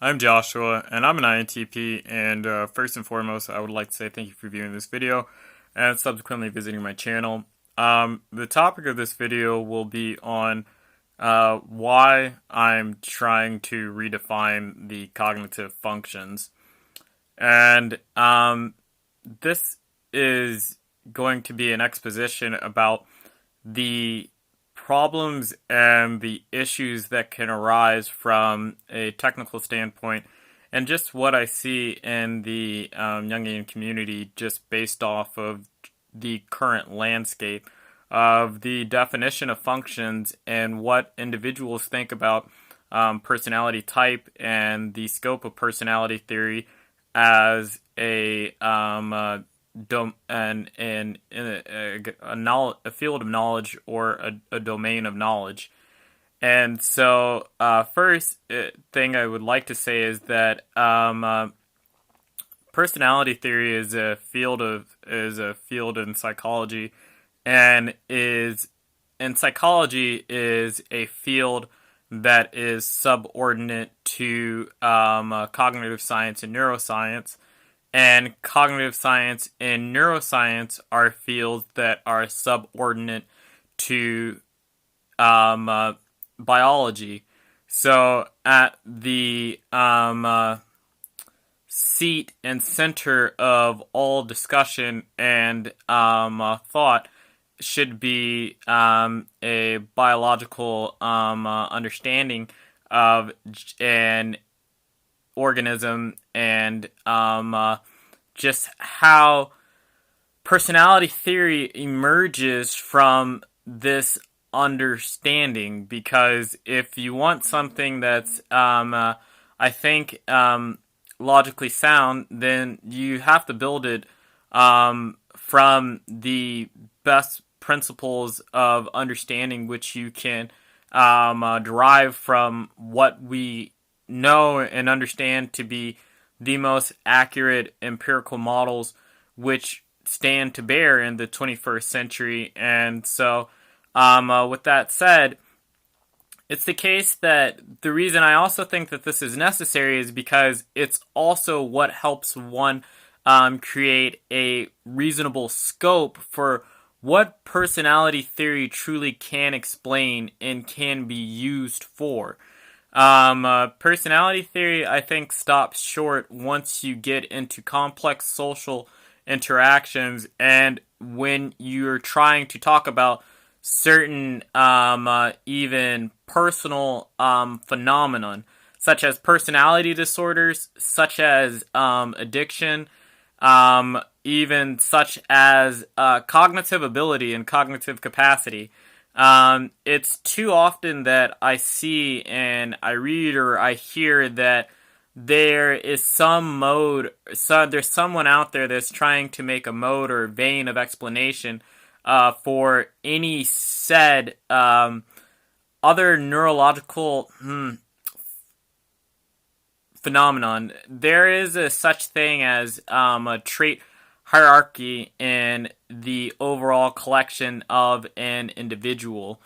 I'm Joshua, and I'm an INTP, and first and foremost, I would like to say thank you for viewing this video and subsequently visiting my channel. The topic of this video will be on why I'm trying to redefine the cognitive functions. And this is going to be an exposition about the problems and the issues that can arise from a technical standpoint, and just what I see in the Jungian community, just based off of the current landscape of the definition of functions and what individuals think about personality type and the scope of personality theory as a field of knowledge or a domain of knowledge. And so, first thing I would like to say is that personality theory is a field in psychology, and psychology is a field that is subordinate to cognitive science and neuroscience. And cognitive science and neuroscience are fields that are subordinate to biology. So at the seat and center of all discussion and thought should be a biological understanding of an organism, and just how personality theory emerges from this understanding. Because if you want something that's I think logically sound, then you have to build it from the best principles of understanding, which you can derive from what we know and understand to be the most accurate empirical models which stand to bear in the 21st century. And so, with that said, it's the case that the reason I also think that this is necessary is because it's also what helps one create a reasonable scope for what personality theory truly can explain and can be used for. Personality theory, I think, stops short once you get into complex social interactions, and when you're trying to talk about certain, even personal phenomenon, such as personality disorders, such as addiction, even such as cognitive ability and cognitive capacity. It's too often that I see and I read or I hear that there is some mode, so there's someone out there that's trying to make a mode or vein of explanation for any said other neurological phenomenon. There is a such thing as a trait hierarchy in the overall collection of an individual.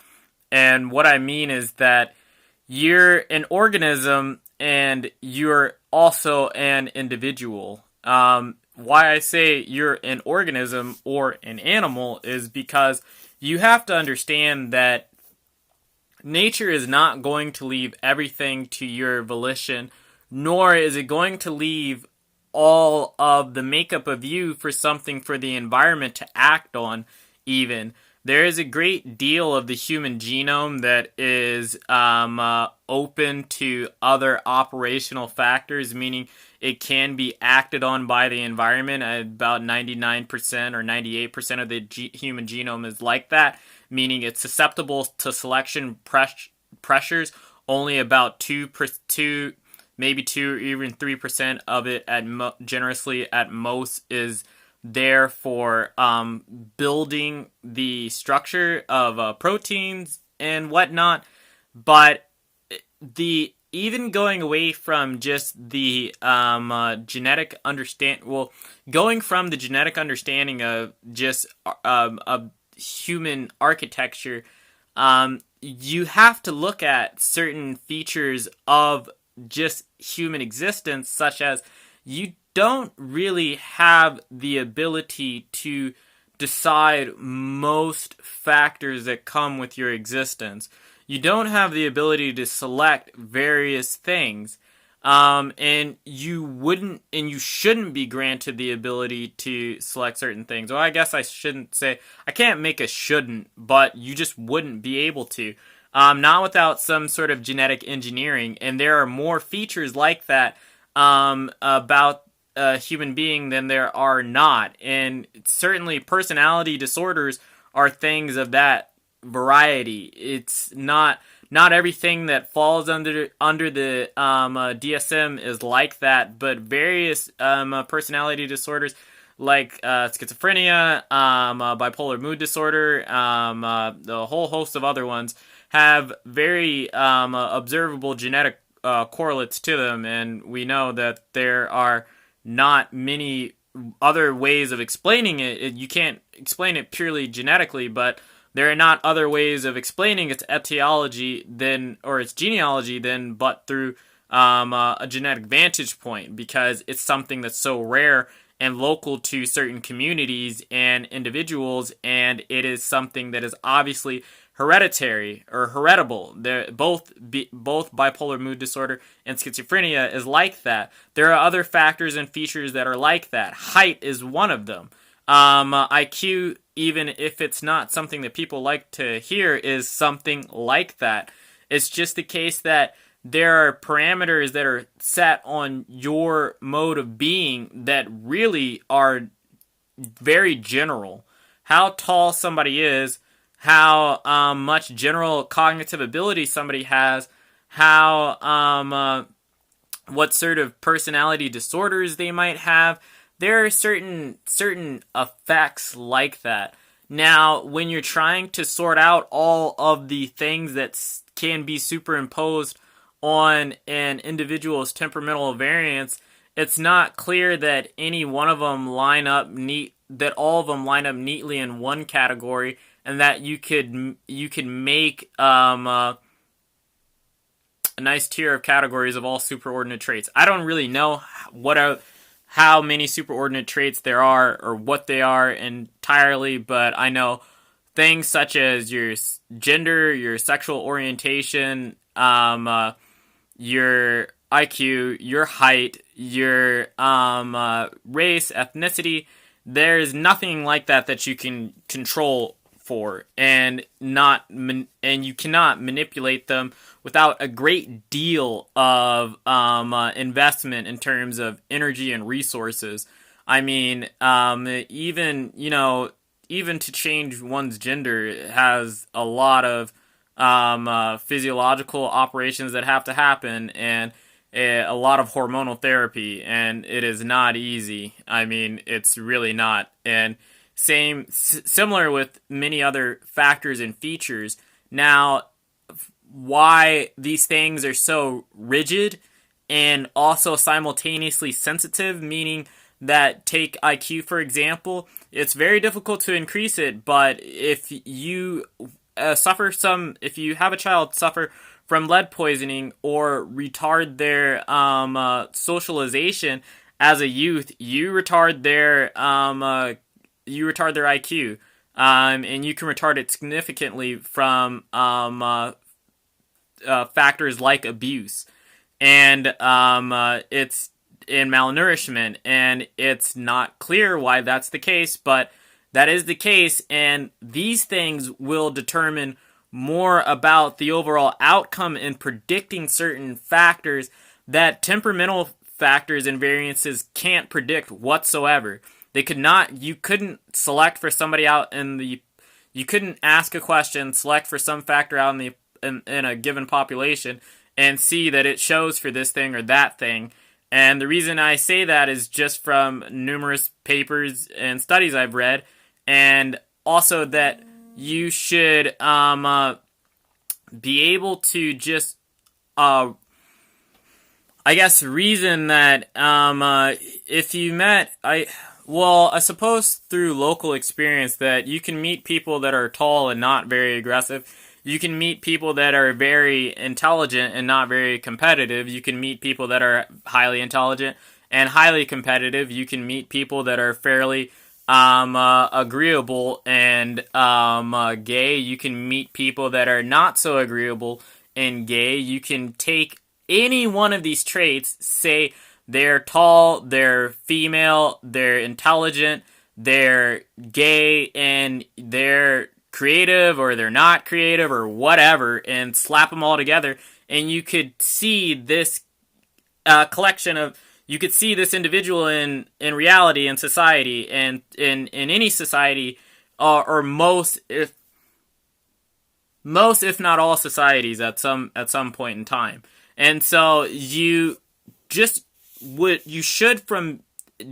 And what I mean is that you're an organism and you're also an individual. Why I say you're an organism or an animal is because you have to understand that nature is not going to leave everything to your volition, nor is it going to leave all of the makeup of you for something for the environment to act on. Even there is a great deal of the human genome that is open to other operational factors, meaning it can be acted on by the environment. About 99% or 98% of the human genome is like that, meaning it's susceptible to selection pressures. Only about 2%, maybe 2 or even 3% of it generously at most is there for building the structure of proteins and whatnot. But even going away from just the genetic going from the genetic understanding of just of human architecture, you have to look at certain features of just human existence, such as you don't really have the ability to decide most factors that come with your existence. You don't have the ability to select various things. And you shouldn't be granted the ability to select certain things. Well, I guess I shouldn't say, I can't make a shouldn't, but you just wouldn't be able to. Not without some sort of genetic engineering, and there are more features like that, about a human being than there are not. And certainly personality disorders are things of that variety. It's not everything that falls under the DSM is like that, but various personality disorders like schizophrenia, bipolar mood disorder, the whole host of other ones have very observable genetic correlates to them, and we know that there are not many other ways of explaining it. You can't explain it purely genetically, but there are not other ways of explaining its etiology or its genealogy but through a genetic vantage point, because it's something that's so rare and local to certain communities and individuals, and it is something that is obviously hereditary or heritable. Both bipolar mood disorder and schizophrenia is like that. There are other factors and features that are like that. Height is one of them. IQ, even if it's not something that people like to hear, is something like that. It's just the case that there are parameters that are set on your mode of being that really are very general. How tall somebody is, how much general cognitive ability somebody has, how what sort of personality disorders they might have. There are certain effects like that. Now, when you're trying to sort out all of the things that can be superimposed on an individual's temperamental variance, it's not clear that any one of them that all of them line up neatly in one category, and that you could make a nice tier of categories of all superordinate traits. I don't really know how many superordinate traits there are or what they are entirely, but I know things such as your gender, your sexual orientation, your IQ, your height, your race, ethnicity. There's nothing like that you can control for, and you cannot manipulate them without a great deal of investment in terms of energy and resources. I mean, even to change one's gender has a lot of physiological operations that have to happen, and a lot of hormonal therapy, and it is not easy. I mean, it's really not. And similar with many other factors and features. Now, why these things are so rigid and also simultaneously sensitive, meaning that, take IQ for example, it's very difficult to increase it, but if you if you have a child suffer from lead poisoning or retard their socialization as a youth, you retard their IQ, and you can retard it significantly from factors like abuse and it's in malnourishment, and it's not clear why that's the case, but that is the case, and these things will determine more about the overall outcome in predicting certain factors that temperamental factors and variances can't predict whatsoever. You couldn't select for somebody out you couldn't ask a question, select for some factor out in a given population, and see that it shows for this thing or that thing. And the reason I say that is just from numerous papers and studies I've read, and also that you should be able to just reason that if you met I suppose through local experience that you can meet people that are tall and not very aggressive. You can meet people that are very intelligent and not very competitive. You can meet people that are highly intelligent and highly competitive. You can meet people that are fairly agreeable and gay. You can meet people that are not so agreeable and gay. You can take any one of these traits, say they're tall, they're female, they're intelligent, they're gay, and they're creative or they're not creative or whatever, and slap them all together, and you could see this collection of you could see this individual in reality, in society, and in any society, or most if not all societies at some point in time. And so you should, from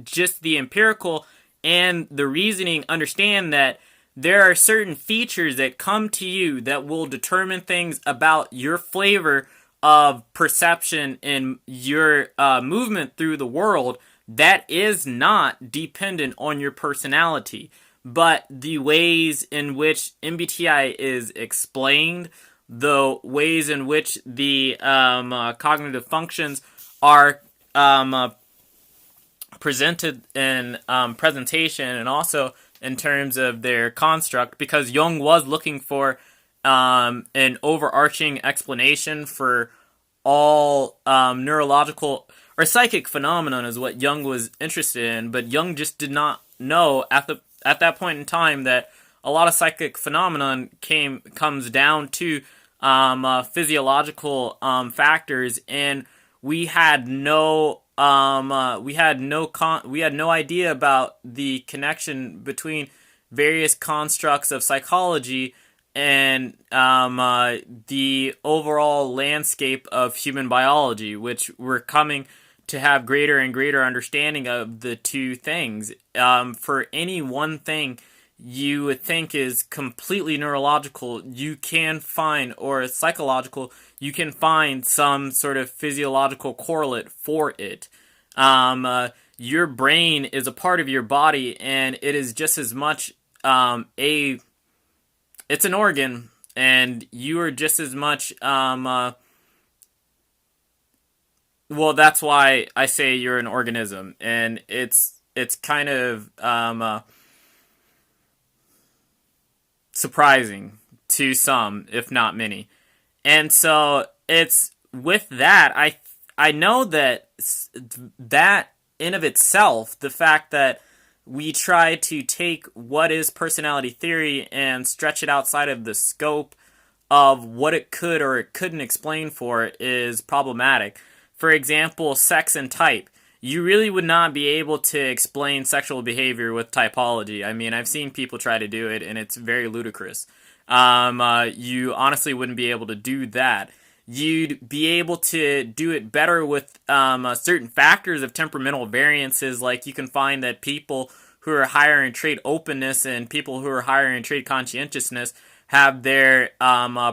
just the empirical and the reasoning, understand that there are certain features that come to you that will determine things about your flavor of perception and your movement through the world that is not dependent on your personality. But the ways in which MBTI is explained, the ways in which the cognitive functions are presented in presentation, and also in terms of their construct, because Jung was looking for an overarching explanation for all neurological or psychic phenomenon is what Jung was interested in, but Jung just did not know at that point in time that a lot of psychic phenomenon comes down to physiological factors, and we had no idea about the connection between various constructs of psychology and the overall landscape of human biology, which we're coming to have greater and greater understanding of the two things. For any one thing you would think is completely neurological, you can find, or psychological, you can find some sort of physiological correlate for it. Your brain is a part of your body, and it is just as much it's an organ, and you are just as much well, that's why I say you're an organism, and it's kind of surprising to some, if not many. And so it's with that, I know that in of itself, the fact that we try to take what is personality theory and stretch it outside of the scope of what it could or it couldn't explain for it is problematic. For example, sex and type. You really would not be able to explain sexual behavior with typology. I mean, I've seen people try to do it, and it's very ludicrous. You honestly wouldn't be able to do that. You'd be able to do it better with certain factors of temperamental variances, like you can find that people who are higher in trait openness and people who are higher in trait conscientiousness have their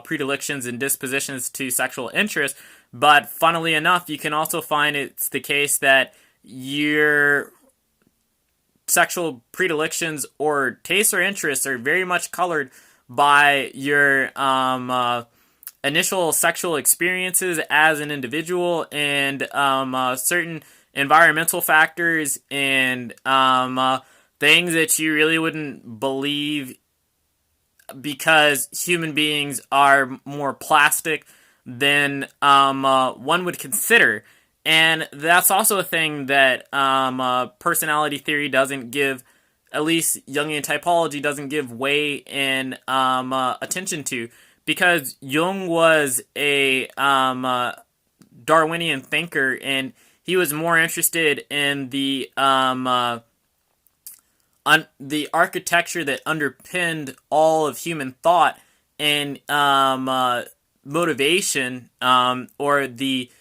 predilections and dispositions to sexual interest. But funnily enough, you can also find it's the case that your sexual predilections or tastes or interests are very much colored by your initial sexual experiences as an individual, and certain environmental factors and things that you really wouldn't believe, because human beings are more plastic than one would consider. And that's also a thing that personality theory doesn't give, at least Jungian typology doesn't give way in attention to, because Jung was a Darwinian thinker, and he was more interested in the architecture that underpinned all of human thought and motivation, or the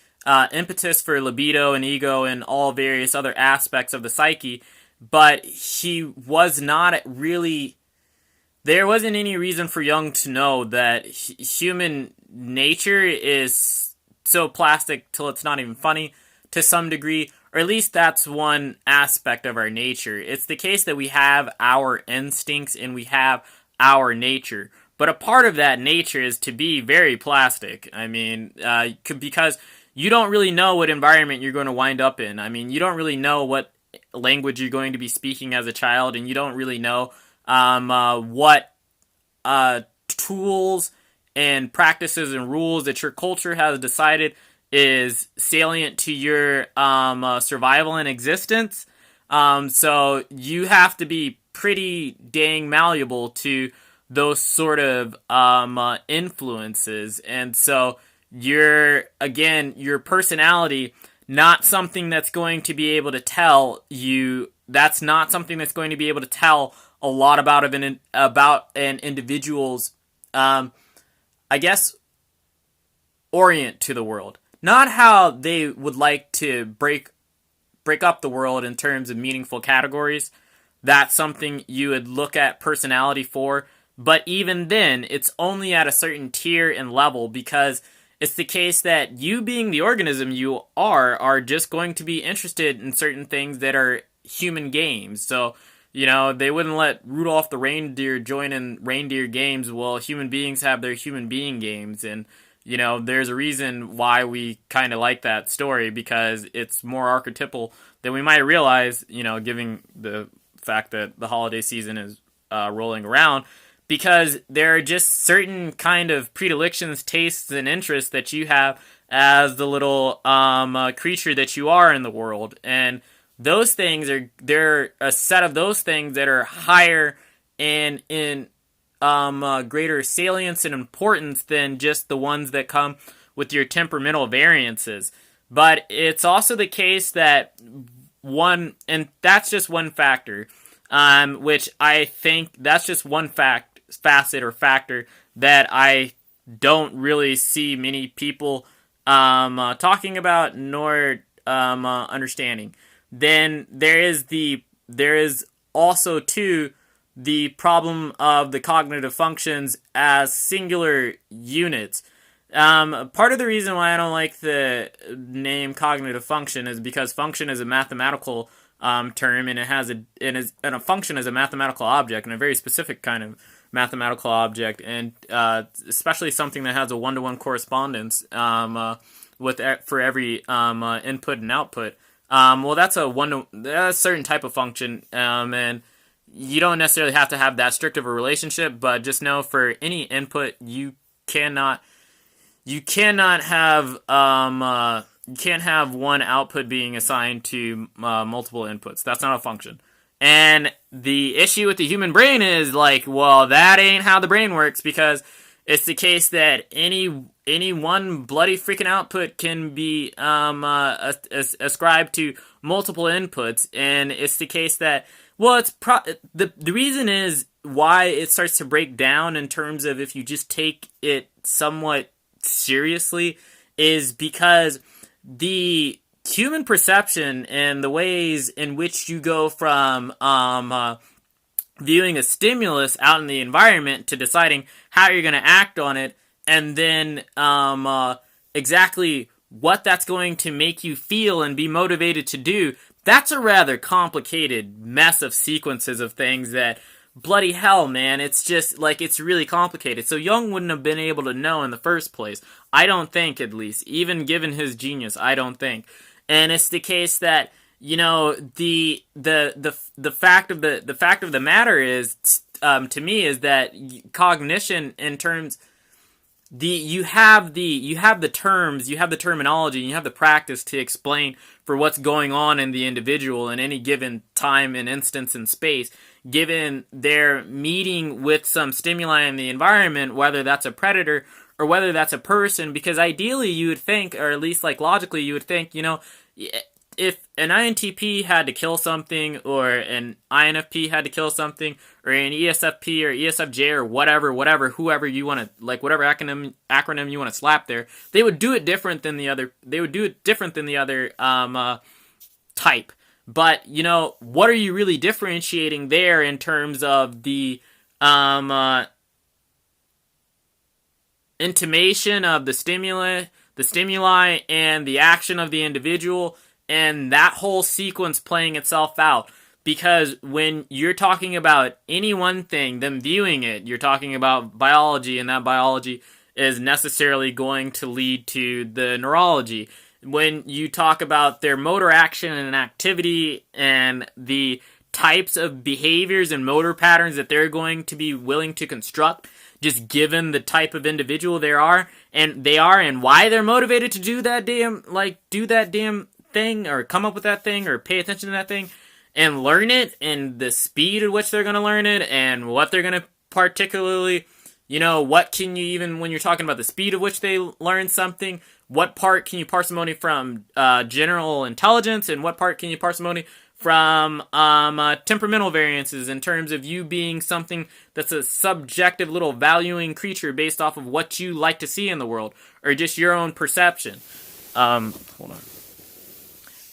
impetus for libido and ego and all various other aspects of the psyche. But he was not really... There wasn't any reason for Jung to know that human nature is so plastic till it's not even funny, to some degree, or at least that's one aspect of our nature. It's the case that we have our instincts and we have our nature, but a part of that nature is to be very plastic. I mean, because you don't really know what environment you're going to wind up in. I mean, you don't really know what language you're going to be speaking as a child, and you don't really know what tools and practices and rules that your culture has decided is salient to your survival and existence. So you have to be pretty dang malleable to those sort of influences. And so your personality, not something that's going to be able to tell you, that's not something that's going to be able to tell a lot about an individual's, I guess, orient to the world. Not how they would like to break up the world in terms of meaningful categories. That's something you would look at personality for. But even then, it's only at a certain tier and level, because it's the case that you, being the organism you are just going to be interested in certain things that are human games. So, they wouldn't let Rudolph the reindeer join in reindeer games. Well, human beings have their human being games. And, there's a reason why we kind of like that story, because it's more archetypal than we might realize, given the fact that the holiday season is rolling around. Because there are just certain kind of predilections, tastes, and interests that you have as the little creature that you are in the world. And those things they're a set of those things that are higher and in greater salience and importance than just the ones that come with your temperamental variances. But it's also the case that and that's just one factor, which I think that's just one facet or factor that I don't really see many people talking about nor understanding. Then there is also too the problem of the cognitive functions as singular units. Part of the reason why I don't like the name cognitive function is because function is a mathematical term, and a function is a mathematical object, and a very specific kind of mathematical object, and especially something that has a one-to-one correspondence for every input and output. Well, that's a certain type of function, and you don't necessarily have to have that strict of a relationship, but just know for any input you can't have one output being assigned to multiple inputs. That's not a function. And the issue with the human brain is well, that ain't how the brain works, because it's the case that any one bloody freaking output can be ascribed to multiple inputs, and it's the case that, well, the reason is why it starts to break down in terms of if you just take it somewhat seriously is because the human perception and the ways in which you go from viewing a stimulus out in the environment to deciding how you're going to act on it, and then exactly what that's going to make you feel and be motivated to do, that's a rather complicated mess of sequences of things that, bloody hell, man, it's just, it's really complicated. So Jung wouldn't have been able to know in the first place. I don't think, at least. Even given his genius, I don't think. And it's the case that, the fact of the matter is, to me, is that cognition in terms... You have the terms, you have the terminology, you have the practice to explain for what's going on in the individual in any given time and instance and space, given their meeting with some stimuli in the environment, whether that's a predator or whether that's a person, because ideally you would think, or at least logically you would think, if an INTP had to kill something, or an INFP had to kill something, or an ESFP or ESFJ or whoever you want to, whatever acronym you want to slap there, they would do it different than the other. They would do it different than the other type. But what are you really differentiating there in terms of the intimation of the stimuli, and the action of the individual, and that whole sequence playing itself out? because when you're talking about any one thing, them viewing it, you're talking about biology, and that biology is necessarily going to lead to the neurology. When you talk about their motor action and activity and the types of behaviors and motor patterns that they're going to be willing to construct, just given the type of individual they are and why they're motivated to do that damn thing, or come up with that thing, or pay attention to that thing and learn it, and the speed at which they're going to learn it, and what they're going to particularly, what can you, even when you're talking about the speed at which they learn something, what part can you parsimony from general intelligence, and what part can you parsimony from temperamental variances, in terms of you being something that's a subjective little valuing creature based off of what you like to see in the world, or just your own perception. Hold on.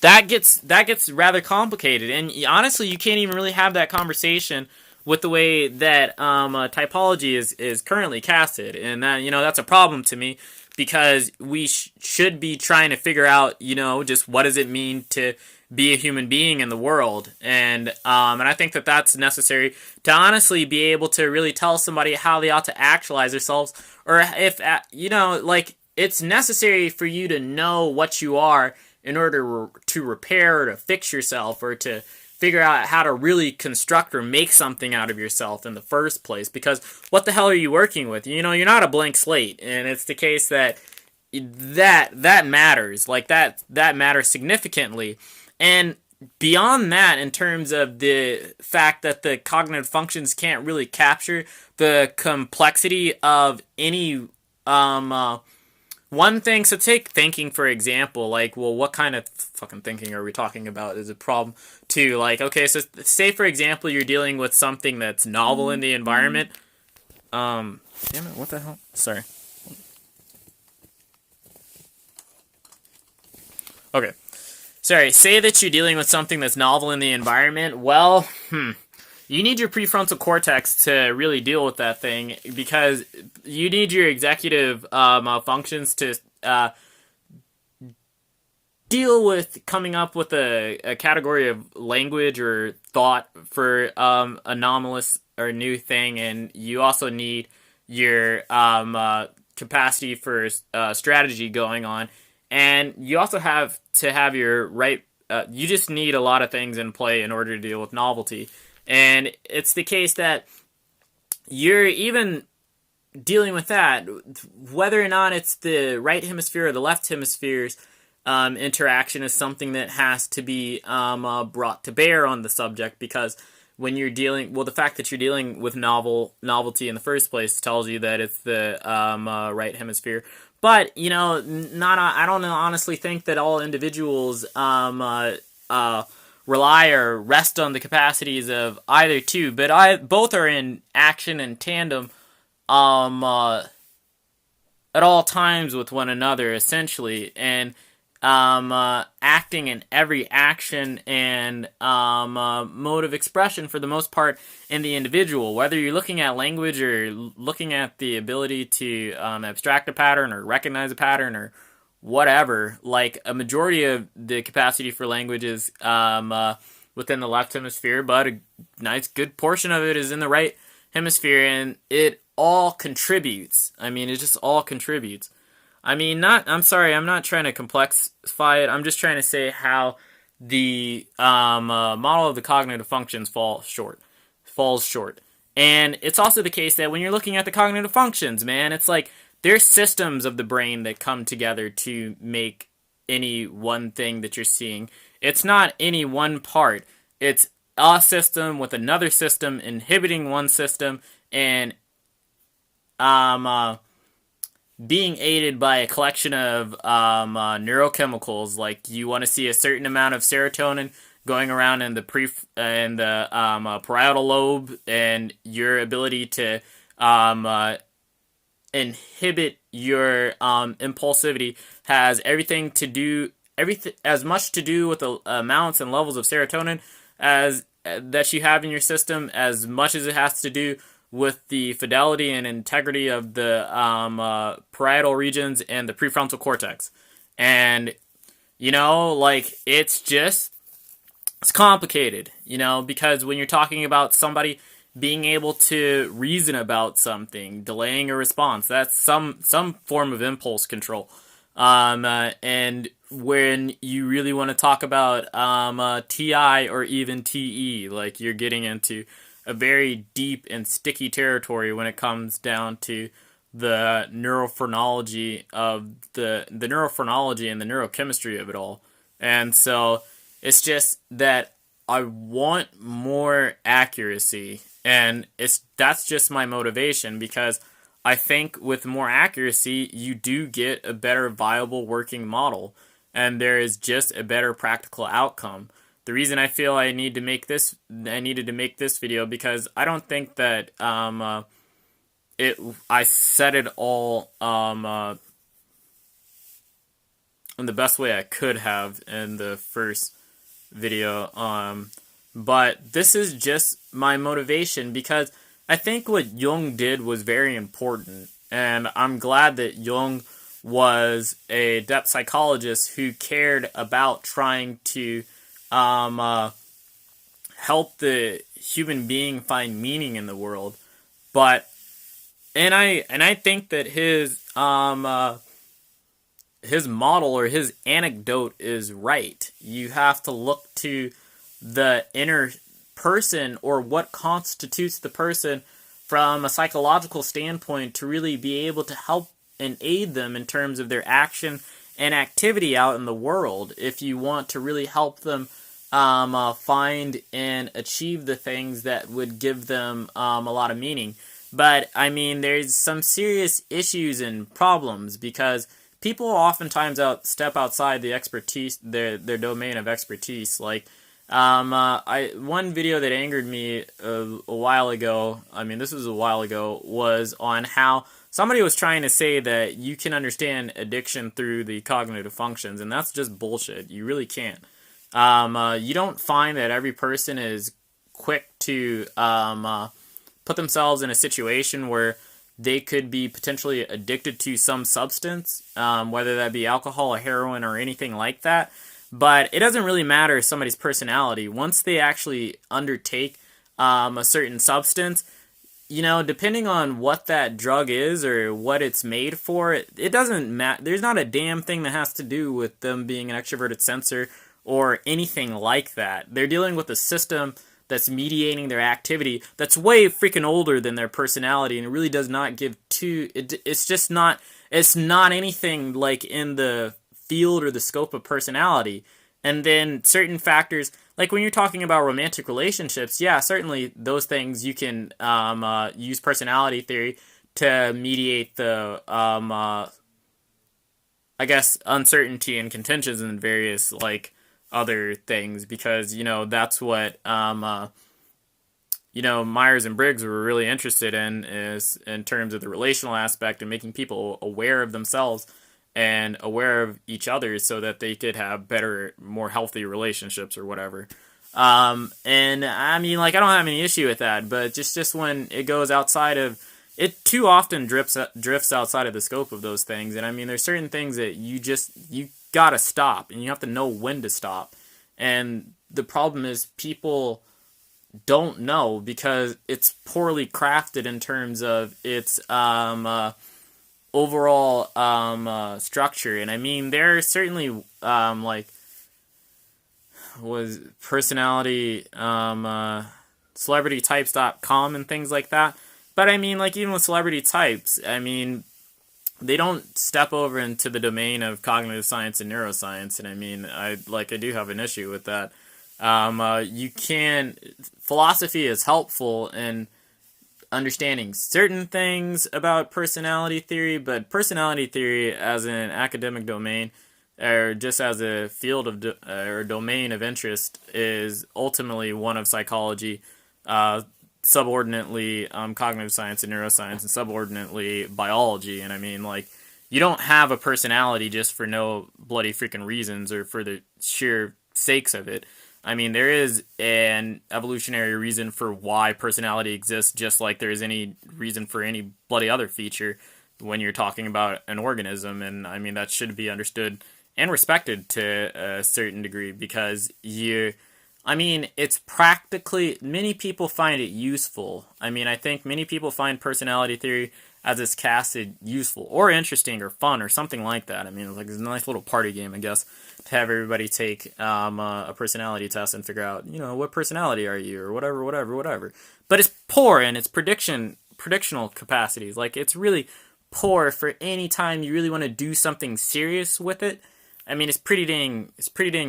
That gets rather complicated, and honestly, you can't even really have that conversation with the way that typology is currently casted, and that's a problem to me, because we should be trying to figure out, just what does it mean to be a human being in the world, and I think that that's necessary to honestly be able to really tell somebody how they ought to actualize themselves, or if it's necessary for you to know what you are in order to repair or to fix yourself, or to figure out how to really construct or make something out of yourself in the first place. Because what the hell are you working with? You're not a blank slate, and it's the case that matters. Like that matters significantly. And beyond that, in terms of the fact that the cognitive functions can't really capture the complexity of any one thing, so take thinking for example, what kind of fucking thinking are we talking about is a problem too. Okay, so say for example you're dealing with something that's novel in the environment. Damn it, what the hell? Sorry. Okay. Sorry, say that you're dealing with something that's novel in the environment. Well, you need your prefrontal cortex to really deal with that thing, because you need your executive functions to deal with coming up with a category of language or thought for anomalous or new thing, and you also need your capacity for strategy going on, and you also have to have your right. You just need a lot of things in play in order to deal with novelty. And it's the case that you're even dealing with that, whether or not it's the right hemisphere or the left hemisphere's interaction is something that has to be brought to bear on the subject, because when you're the fact that you're dealing with novelty in the first place tells you that it's the right hemisphere. But, I don't honestly think that all individuals rely or rest on the capacities of either two, but both are in action and tandem at all times with one another, essentially, and acting in every action and mode of expression for the most part in the individual, whether you're looking at language or looking at the ability to abstract a pattern or recognize a pattern or whatever. Like, a majority of the capacity for language is within the left hemisphere, but a nice good portion of it is in the right hemisphere, and it all contributes. It just all contributes. I'm sorry, I'm not trying to complexify it. I'm just trying to say how the model of the cognitive functions falls short. And it's also the case that when you're looking at the cognitive functions, man, it's like there's systems of the brain that come together to make any one thing that you're seeing. It's not any one part. It's a system with another system inhibiting one system, and being aided by a collection of neurochemicals. Like, you want to see a certain amount of serotonin going around in the parietal lobe, and your ability to inhibit your impulsivity has as much to do with the amounts and levels of serotonin as that you have in your system, as much as it has to do with the fidelity and integrity of the parietal regions and the prefrontal cortex. And it's just it's complicated, because when you're talking about somebody being able to reason about something, delaying a response, that's some form of impulse control. And when you really want to talk about TI or even TE, like you're getting into a very deep and sticky territory when it comes down to the neurophrenology of the neurophrenology and the neurochemistry of it all. And so it's just that I want more accuracy, and that's just my motivation, because I think with more accuracy you do get a better viable working model, and there is just a better practical outcome. The reason I feel I needed to make this video, because I don't think that I said it all in the best way I could have in the first video. But this is just my motivation, because I think what Jung did was very important, and I'm glad that Jung was a depth psychologist who cared about trying to help the human being find meaning in the world. But I think that his model or his anecdote is right. You have to look to the inner person, or what constitutes the person from a psychological standpoint, to really be able to help and aid them in terms of their action and activity out in the world, if you want to really help them find and achieve the things that would give them a lot of meaning. But I mean, there's some serious issues and problems, because people oftentimes step outside the expertise, their domain of expertise. Like, one video that angered me a while ago, I mean, this was a while ago, was on how somebody was trying to say that you can understand addiction through the cognitive functions, and that's just bullshit. You really can't. You don't find that every person is quick to put themselves in a situation where they could be potentially addicted to some substance, whether that be alcohol or heroin or anything like that. But it doesn't really matter somebody's personality. Once they actually undertake a certain substance, depending on what that drug is or what it's made for, it doesn't matter. There's not a damn thing that has to do with them being an extroverted sensor or anything like that. They're dealing with a system that's mediating their activity that's way freaking older than their personality, and it really does not give it's not anything like in the field or the scope of personality. And then certain factors, like when you're talking about romantic relationships, yeah, certainly those things you can use personality theory to mediate the I guess uncertainty and contentions and various like other things, because that's what Myers and Briggs were really interested in, is in terms of the relational aspect and making people aware of themselves and aware of each other, so that they could have better, more healthy relationships or whatever. And I mean, like, I don't have any issue with that, but just when it goes outside of it, too often drifts outside of the scope of those things. And I mean, there's certain things that you gotta stop, and you have to know when to stop. And the problem is people don't know, because it's poorly crafted in terms of its overall structure. And I mean, there are certainly like was personality celebritytypes.com and things like that. But I mean, like, even with celebrity types, I mean, they don't step over into the domain of cognitive science and neuroscience. And I mean, I do have an issue with that. Philosophy is helpful in understanding certain things about personality theory, but personality theory as an academic domain, or just as a field of or domain of interest, is ultimately one of psychology, subordinately cognitive science and neuroscience, and subordinately biology. And I mean, like, you don't have a personality just for no bloody freaking reasons or for the sheer sakes of it. I mean, there is an evolutionary reason for why personality exists, just like there is any reason for any bloody other feature when you're talking about an organism. And I mean, that should be understood and respected to a certain degree, because I mean, it's practically, many people find it useful. I mean, I think many people find personality theory as it's casted useful or interesting or fun or something like that. I mean, it's a nice little party game, I guess, to have everybody take a personality test and figure out, what personality are you or whatever, whatever, whatever. But it's poor in its predictional capacities. Like, it's really poor for any time you really want to do something serious with it. I mean, it's pretty dang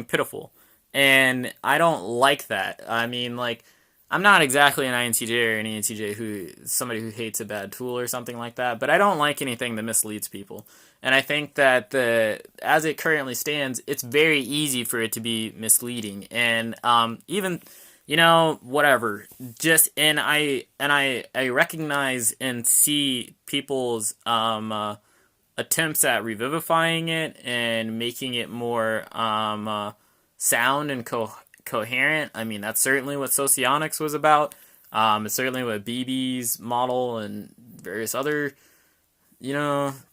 pitiful. And I don't like that. I mean, like, I'm not exactly an INTJ or an ENTJ somebody who hates a bad tool or something like that, but I don't like anything that misleads people. And I think that as it currently stands, it's very easy for it to be misleading. And even, whatever. I recognize and see people's attempts at revivifying it and making it more sound and coherent. I mean, that's certainly what socionics was about. It's certainly what BB's model and various other,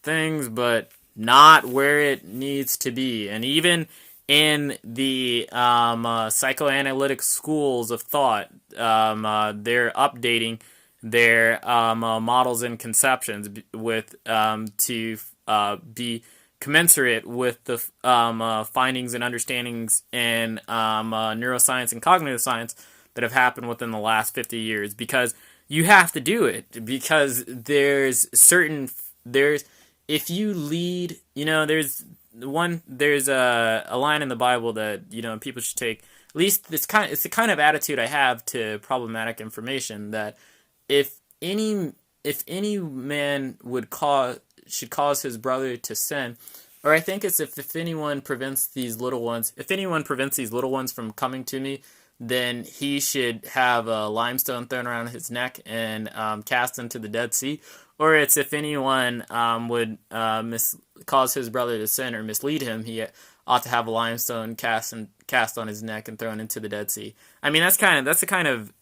things, but not where it needs to be. And even in the psychoanalytic schools of thought, they're updating their models and conceptions with to be commensurate with the findings and understandings in neuroscience and cognitive science that have happened within the last 50 years, because you have to do it, because if you lead, there's a line in the Bible that, people should take. At least it's the kind of attitude I have to problematic information, that if any man should cause his brother to sin, or I think it's if anyone prevents these little ones from coming to me, then he should have a limestone thrown around his neck and cast into the Dead Sea. Or it's if anyone would cause his brother to sin or mislead him, he ought to have a limestone cast on his neck and thrown into the Dead Sea. I mean, that's the kind of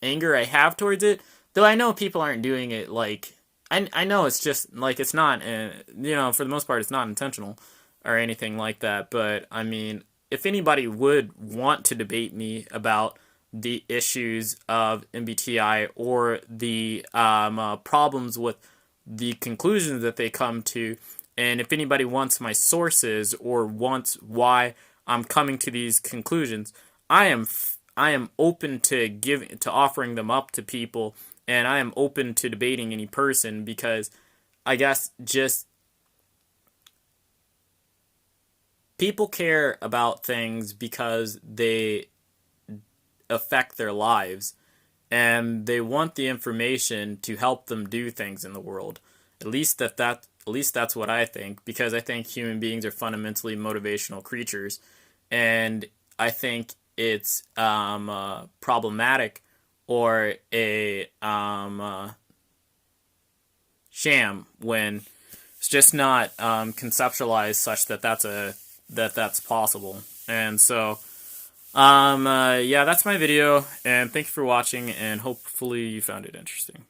anger I have towards it. Though I know people aren't doing it like, I know it's just like, it's not, for the most part, it's not intentional or anything like that. But I mean, if anybody would want to debate me about the issues of MBTI or the problems with the conclusions that they come to, and if anybody wants my sources or wants why I'm coming to these conclusions, I am open to offering them up to people, and I am open to debating any person, because I guess just people care about things because they affect their lives, and they want the information to help them do things in the world. At least that's what I think, because I think human beings are fundamentally motivational creatures, and I think it's problematic or a sham when it's just not conceptualized such that that's possible. And so yeah, that's my video, and thank you for watching, and hopefully you found it interesting.